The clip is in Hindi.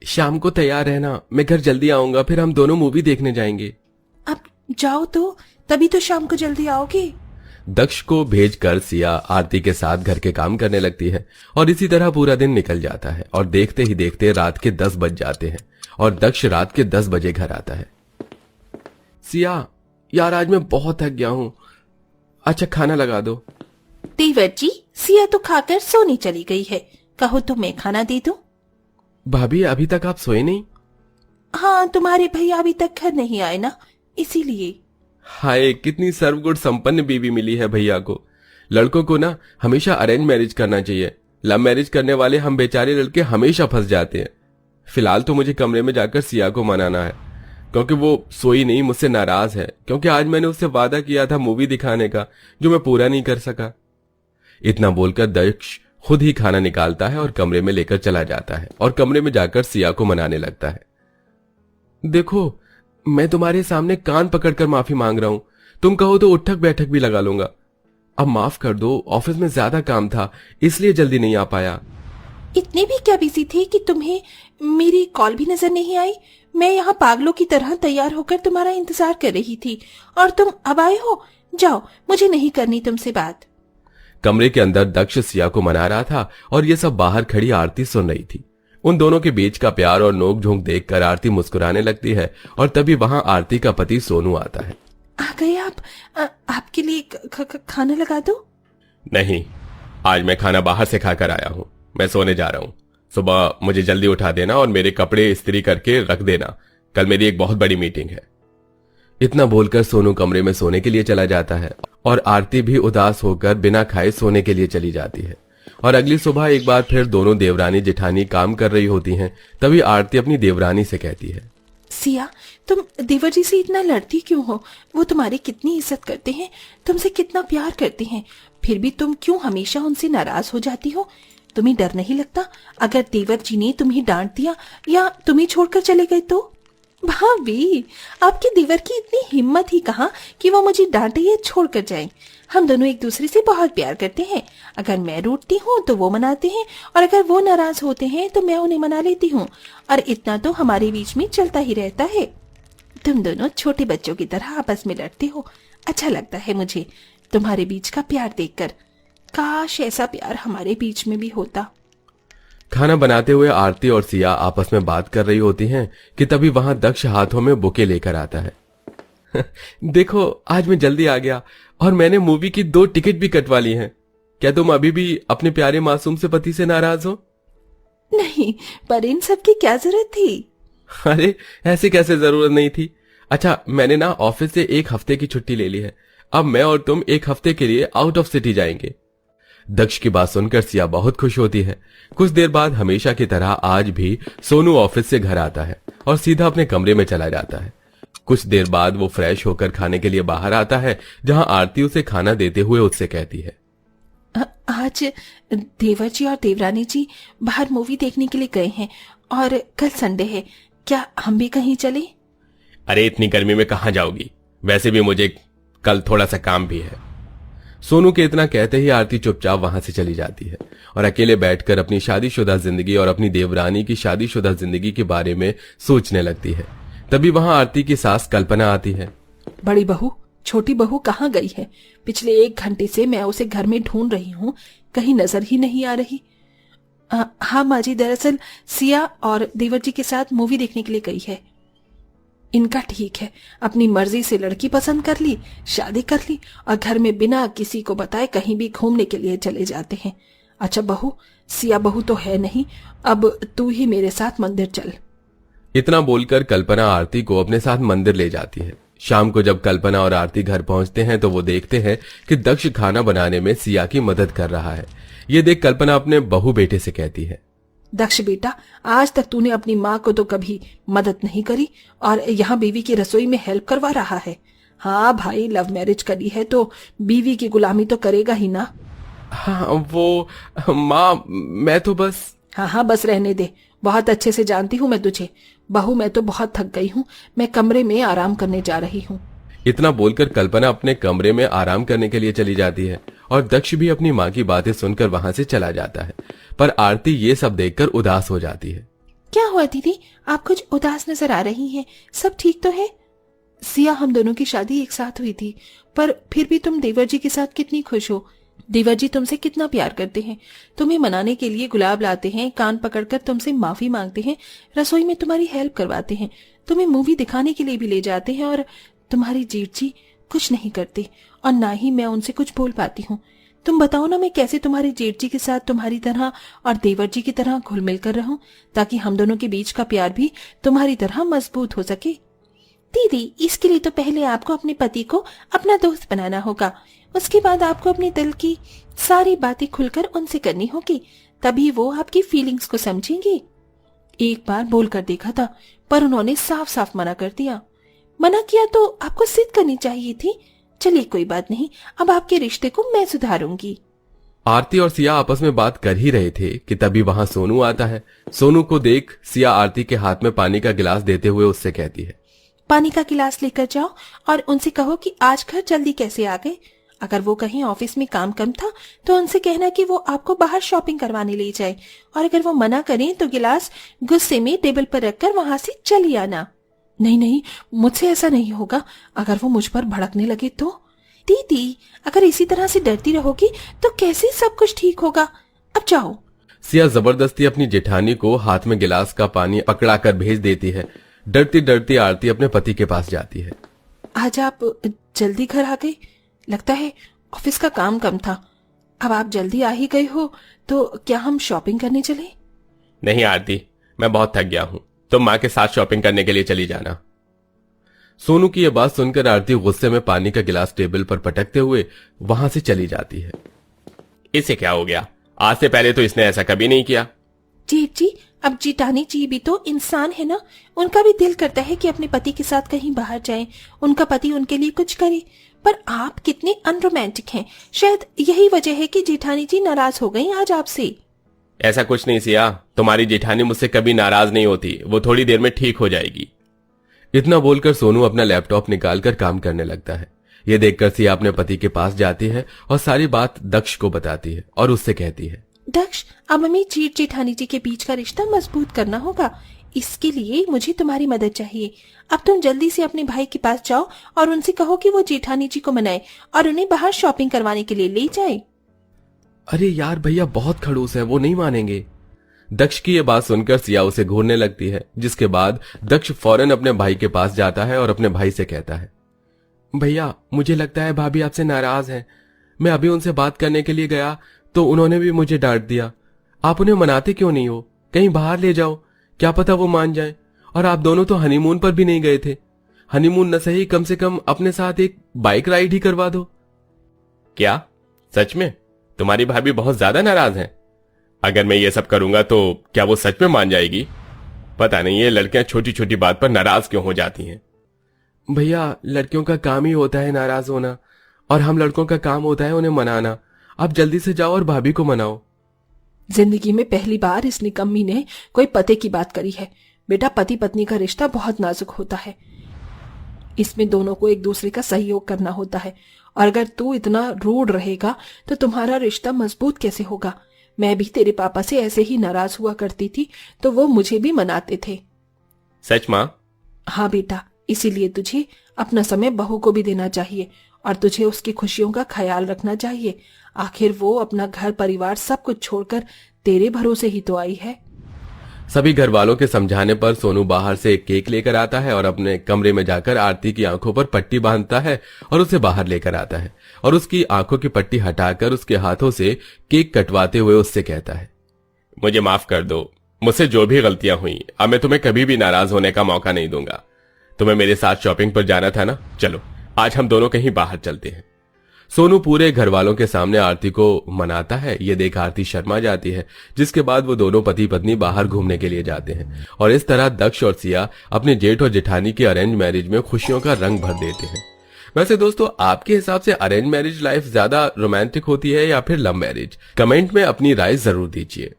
शाम को तैयार रहना, मैं घर जल्दी आऊंगा, फिर हम दोनों मूवी देखने जाएंगे। अब जाओ तो, तभी तो शाम को जल्दी आओगे। दक्ष को भेजकर सिया आरती के साथ घर के काम करने लगती है और इसी तरह पूरा दिन निकल जाता है और देखते ही देखते रात के 10 बज जाते हैं और दक्ष रात के 10 बजे घर आता है। सिया, यार आज मैं बहुत थक गया हूं, अच्छा खाना लगा दो। देवर जी, सिया तो खाकर सोने चली गई है, कहो तो मैं खाना दे दूं। भाभी अभी तक आप सोए नहीं? हाँ, तुम्हारे भैया अभी तक घर नहीं आए ना, इसीलिए। हाय, कितनी सर्वगुण संपन्न बीवी मिली है भैया को। लड़कों को ना हमेशा अरेंज मैरिज करना चाहिए, लव मैरिज करने वाले हम बेचारे लड़के हमेशा फंस जाते हैं। फिलहाल तो मुझे कमरे में जाकर सिया को मनाना है, क्योंकि वो सोई नहीं, मुझसे नाराज है, क्योंकि आज मैंने उससे वादा किया था मूवी दिखाने का, जो मैं पूरा नहीं कर सका। इतना बोलकर दक्ष खुद ही खाना निकालता है और कमरे में लेकर चला जाता है और कमरे में जाकर सिया को मनाने लगता है। देखो, मैं तुम्हारे सामने कान पकड़कर माफी मांग रहा हूं, तुम कहो तो उठक बैठक भी लगा लूंगा। अब माफ कर दो, ऑफिस में ज्यादा काम था इसलिए जल्दी नहीं आ पाया। इतने भी क्या बिजी थे कि तुम्हें मेरी कॉल भी नजर नहीं आई? मैं यहाँ पागलों की तरह तैयार होकर तुम्हारा इंतजार कर रही थी और तुम अब आए हो। जाओ, मुझे नहीं करनी तुमसे बात। कमरे के अंदर दक्ष सिया को मना रहा था और ये सब बाहर खड़ी आरती सुन रही थी। उन दोनों के बीच का प्यार और नोक-झोंक देखकर आरती मुस्कुराने लगती है और तभी वहां आरती का पति सोनू आता है। आ गए आप? आपके लिए खाना लगा दो? नहीं, आज मैं खाना बाहर से खाकर आया हूं, मैं सोने जा रहा हूं। सुबह मुझे जल्दी उठा देना और मेरे कपड़े इस्त्री करके रख देना, कल मेरी एक बहुत बड़ी मीटिंग है। इतना बोलकर सोनू कमरे में सोने के लिए चला जाता है और आरती भी उदास होकर बिना खाए सोने के लिए चली जाती है। और अगली सुबह एक बार फिर दोनों देवरानी जेठानी काम कर रही होती हैं। तभी आरती अपनी देवरानी से कहती है, सिया, तुम देवर जी से इतना लड़ती क्यों हो? वो तुम्हारी कितनी इज्जत करते हैं, तुमसे कितना प्यार करते हैं, फिर भी तुम क्यों हमेशा उनसे नाराज हो जाती हो? तुम्हें डर नहीं लगता अगर देवर जी ने तुम्हें डांट दिया या तुम्हें छोड़कर चले गए तो? भाभी, आपके देवर की इतनी हिम्मत ही कहाँ कि वो मुझे डांटे या छोड़कर जाएं। हम दोनों एक दूसरे से बहुत प्यार करते हैं। अगर मैं रूठती हूँ तो वो मनाते हैं और अगर वो नाराज होते हैं तो मैं उन्हें मना लेती हूँ, और इतना तो हमारे बीच में चलता ही रहता है। तुम दोनों छोटे बच्चों की तरह आपस में लड़ते हो, अच्छा लगता है मुझे तुम्हारे बीच का प्यार देखकर। काश ऐसा प्यार हमारे बीच में भी होता। खाना बनाते हुए आरती और सिया आपस में बात कर रही होती हैं कि तभी वहां दक्ष हाथों में बुके लेकर आता है। देखो, आज मैं जल्दी आ गया और मैंने मूवी की 2 टिकट भी कटवा ली हैं। क्या तुम अभी भी अपने प्यारे मासूम से पति से नाराज हो? नहीं, पर इन सब की क्या जरूरत थी? अरे ऐसे कैसे जरूरत नहीं थी। अच्छा, मैंने ना ऑफिस से 1 हफ्ते की छुट्टी ले ली है, अब मैं और तुम 1 हफ्ते के लिए आउट ऑफ सिटी जाएंगे। दक्ष की बात सुनकर सिया बहुत खुश होती है। कुछ देर बाद हमेशा की तरह आज भी सोनू ऑफिस से घर आता है और सीधा अपने कमरे में चला जाता है। कुछ देर बाद वो फ्रेश होकर खाने के लिए बाहर आता है, जहां आरती उसे खाना देते हुए उससे कहती है, आज देवर जी और देवरानी जी बाहर मूवी देखने के लिए गए हैं और कल संडे है, क्या हम भी कहीं चले? अरे इतनी गर्मी में कहां जाओगी, वैसे भी मुझे कल थोड़ा सा काम भी है। सोनू के इतना कहते ही आरती चुपचाप वहां से चली जाती है और अकेले बैठकर अपनी शादीशुदा जिंदगी और अपनी देवरानी की शादीशुदा जिंदगी के बारे में सोचने लगती है। तभी वहां आरती की सास कल्पना आती है। बड़ी बहू, छोटी बहू कहाँ गई है? पिछले 1 घंटे से मैं उसे घर में ढूंढ रही हूँ, कहीं नजर ही नहीं आ रही। हाँ माँ जी, दरअसल सिया और देवर जी के साथ मूवी देखने के लिए गई है। इनका ठीक है, अपनी मर्जी से लड़की पसंद कर ली, शादी कर ली और घर में बिना किसी को बताए कहीं भी घूमने के लिए चले जाते हैं। अच्छा बहू, सिया बहू तो है नहीं, अब तू ही मेरे साथ मंदिर चल। इतना बोलकर कल्पना आरती को अपने साथ मंदिर ले जाती है। शाम को जब कल्पना और आरती घर पहुंचते हैं तो वो देखते हैं कि दक्ष खाना बनाने में सिया की मदद कर रहा है। ये देख कल्पना अपने बहू बेटे से कहती है, दक्ष बेटा, आज तक तूने अपनी माँ को तो कभी मदद नहीं करी और यहाँ बीवी की रसोई में हेल्प करवा रहा है। हाँ भाई, लव मैरिज करी है तो बीवी की गुलामी तो करेगा ही ना। हाँ वो माँ, मैं तो बस। हाँ बस रहने दे, बहुत अच्छे से जानती हूँ मैं तुझे। बहू, मैं तो बहुत थक गई हूँ, मैं कमरे में आराम करने जा रही हूँ। इतना बोलकर कल्पना अपने कमरे में आराम करने के लिए चली जाती है और दक्ष भी अपनी माँ की बातें सुनकर वहां से चला जाता है। पर आरती ये सब देखकर उदास हो जाती है। क्या हुआ दीदी, आप कुछ उदास नजर आ रही हैं, सब ठीक तो है? सिया, हम दोनों की शादी एक साथ हुई थी, पर फिर भी तुम देवर जी के साथ कितनी खुश हो। देवर जी तुमसे कितना प्यार करते हैं, तुम्हें मनाने के लिए गुलाब लाते हैं, कान पकड़कर तुमसे माफी मांगते हैं, रसोई में तुम्हारी हेल्प करवाते हैं, तुम्हें मूवी दिखाने के लिए भी ले जाते हैं, और तुम्हारी जेठ जी कुछ नहीं करते, और ना ही मैं उनसे कुछ बोल पाती हूँ। तुम बताओ ना, मैं कैसे तुम्हारी जेठ जी के साथ तुम्हारी तरह और देवर जी की तरह घुल मिल कर रहूं, ताकि हम दोनों के बीच का प्यार भी तुम्हारी तरह मजबूत हो सके। दीदी, इसके लिए तो पहले आपको अपने पति को अपना दोस्त बनाना होगा, उसके बाद आपको अपने दिल की सारी बातें खुलकर उनसे करनी होगी, तभी वो आपकी फीलिंग्स को समझेंगे। एक बार बोलकर देखा था, पर उन्होंने साफ साफ मना कर दिया। मना किया तो आपको जिद करनी चाहिए थी। चलिए कोई बात नहीं, अब आपके रिश्ते को मैं सुधारूंगी। आरती और सिया आपस में बात कर ही रहे थे कि तभी वहां सोनू आता है। सोनू को देख सिया आरती के हाथ में पानी का गिलास देते हुए उससे कहती है, पानी का गिलास लेकर जाओ और उनसे कहो कि आज घर जल्दी कैसे आ गए। अगर वो कहीं ऑफिस में काम कम था तो उनसे कहना कि वो आपको बाहर शॉपिंग करवाने ले जाए, और अगर वो मना करें तो गिलास गुस्से में टेबल पर रखकर वहां से चली आना। नहीं नहीं, मुझसे ऐसा नहीं होगा। अगर वो मुझ पर भड़कने लगे तो? दीदी, अगर इसी तरह से डरती रहोगी तो कैसे सब कुछ ठीक होगा। अब जाओ। सिया जबरदस्ती अपनी जेठानी को हाथ में गिलास का पानी पकड़ा कर भेज देती है। डरती डरती आरती अपने पति के पास जाती है। आज आप जल्दी घर आ गए, लगता है ऑफिस का काम कम था। अब आप जल्दी आ ही गए हो तो क्या हम शॉपिंग करने चले? नहीं आरती, मैं बहुत थक गया हूँ, तुम माँ के साथ शॉपिंग करने के लिए चली जाना। सोनू की यह बात सुनकर आरती गुस्से में पानी का गिलास टेबल पर पटकते हुए वहां से चली जाती है। इसे क्या हो गया? आज से पहले तो इसने ऐसा कभी नहीं किया। जेठ जी, अब जेठानी जी भी तो इंसान है ना, उनका भी दिल करता है कि अपने पति के साथ कहीं बाहर जाएं, उनका पति उनके लिए कुछ करे। पर आप कितने अनरोमांटिक हैं, शायद यही वजह है कि जेठानी जी नाराज हो गई आज आपसे। ऐसा कुछ नहीं सिया, तुम्हारी जेठानी मुझसे कभी नाराज नहीं होती, वो थोड़ी देर में ठीक हो जाएगी। इतना बोलकर सोनू अपना लैपटॉप निकालकर काम करने लगता है। ये देखकर सिया अपने पति के पास जाती है और सारी बात दक्ष को बताती है और उससे कहती है, दक्ष, अब हमें जेठ जेठानी जी के बीच का रिश्ता मजबूत करना होगा। इसके लिए मुझे तुम्हारी मदद चाहिए। अब तुम जल्दी से अपने भाई के पास जाओ और उनसे कहो कि वो जेठानी जी को मनाए और उन्हें बाहर शॉपिंग करवाने के लिए ले जाए। अरे यार भैया बहुत खड़ूस है, वो नहीं मानेंगे। दक्ष की ये बात सुनकर सिया उसे घूरने लगती है, जिसके बाद दक्ष फौरन अपने भाई के पास जाता है और अपने भाई से कहता है, भैया मुझे लगता है भाभी आपसे नाराज हैं। मैं अभी उनसे बात करने के लिए गया तो उन्होंने भी मुझे डांट दिया। आप उन्हें मनाते क्यों नहीं हो? कहीं बाहर ले जाओ, क्या पता वो मान जाए। और आप दोनों तो हनीमून पर भी नहीं गए थे। हनीमून न सही, कम से कम अपने साथ एक बाइक राइड ही करवा दो। क्या सच में तुम्हारी भाभी बहुत ज्यादा नाराज हैं? अगर मैं ये सब करूंगा तो क्या वो सच में मान जाएगी? पता नहीं ये लड़कियां छोटी छोटी बात पर नाराज क्यों हो जाती हैं। भैया लड़कियों का काम ही होता है नाराज होना, और हम लड़कों का काम होता है उन्हें मनाना। आप जल्दी से जाओ और भाभी को मनाओ। जिंदगी में पहली बार इस निकम्मी ने कोई पते की बात करी है। बेटा, पति पत्नी का रिश्ता बहुत नाजुक होता है, इसमें दोनों को एक दूसरे का सहयोग करना होता है, और अगर तू इतना रूड रहेगा तो तुम्हारा रिश्ता मजबूत कैसे होगा। मैं भी तेरे पापा से ऐसे ही नाराज हुआ करती थी तो वो मुझे भी मनाते थे। सच माँ? हाँ बेटा, इसीलिए तुझे अपना समय बहू को भी देना चाहिए और तुझे उसकी खुशियों का ख्याल रखना चाहिए। आखिर वो अपना घर परिवार सब कुछ छोड़कर तेरे भरोसे ही तो आई है। सभी घर वालों के समझाने पर सोनू बाहर से एक केक लेकर आता है और अपने कमरे में जाकर आरती की आंखों पर पट्टी बांधता है और उसे बाहर लेकर आता है और उसकी आंखों की पट्टी हटाकर उसके हाथों से केक कटवाते हुए उससे कहता है, मुझे माफ कर दो, मुझसे जो भी गलतियां हुई अब मैं तुम्हें कभी भी नाराज होने का मौका नहीं दूंगा। तुम्हें मेरे साथ शॉपिंग पर जाना था ना, चलो आज हम दोनों कहीं बाहर चलते हैं। सोनू पूरे घर वालों के सामने आरती को मनाता है। ये देख आरती शर्मा जाती है, जिसके बाद वो दोनों पति पत्नी बाहर घूमने के लिए जाते हैं और इस तरह दक्ष और सिया अपने जेठ और जेठानी के अरेंज मैरिज में खुशियों का रंग भर देते हैं। वैसे दोस्तों, आपके हिसाब से अरेंज मैरिज लाइफ ज्यादा रोमांटिक होती है या फिर लव मैरिज? कमेंट में अपनी राय जरूर दीजिए।